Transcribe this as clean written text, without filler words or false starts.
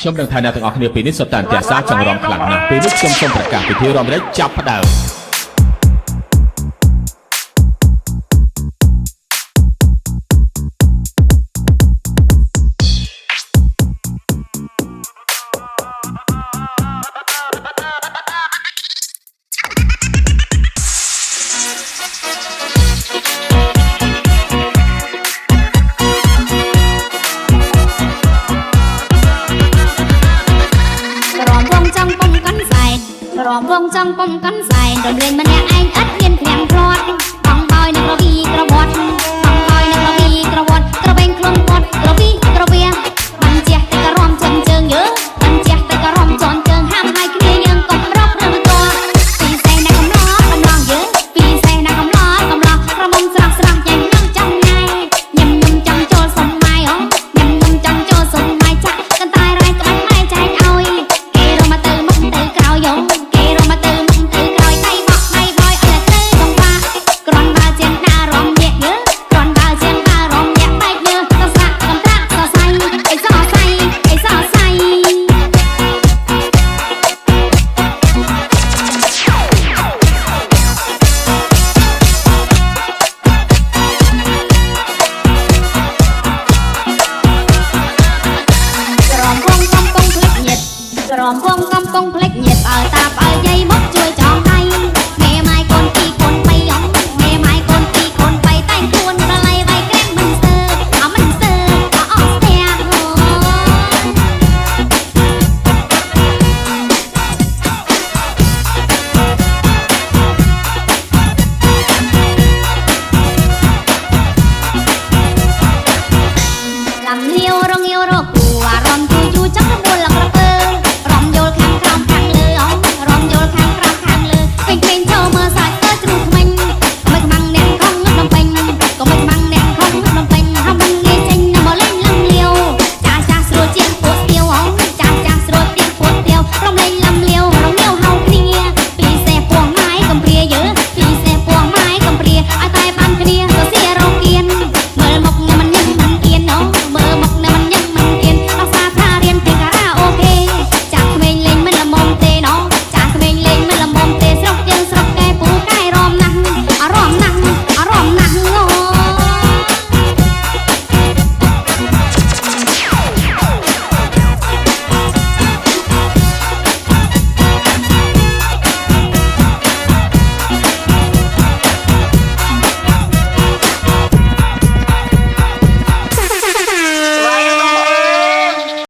ខ្ញុំនឹងថាអ្នកទាំងអស់គ្នាពេលនេះសុទ្ធតែអាសាចង់រំខ្លាំងណាស់ពេលនេះខ្ញុំសូមប្រកាសពិធីរំលែកចាប់ផ្ដើមរំវងចង់ពំកាន់សែងរំលែងម្នាក់ឯងឥតមានក្រាំងព្រាត់បងបយនឹងរវីក្រវត្តបងបយនឹងរវីក្រវត្តក្រវែងខ្លួនគាត់ក្រវីក្រវាបានជះតែក៏រំជន់ជើងយើបានជះតែក៏រំជន់ជើងហាមហើយគ្នាយើងកុំរករឿងតពីសែងណាកំឡោកំឡោយើពីសែងណាកំឡោក្រមុំស្រស់ស្រស់យ៉ាងនឹងចាំថ្ងៃញឹមញឹមចាំចូលសុំម៉ៃអូញឹមញឹមចាំចូលសុំម៉ៃចាក់កន្តែរ៉ៃក្បាច់ម៉ៃចែកឲ្យគេរមទៅមុខទៅក្រោយយោរំវងកំពុងភ្លេចញាតបើតា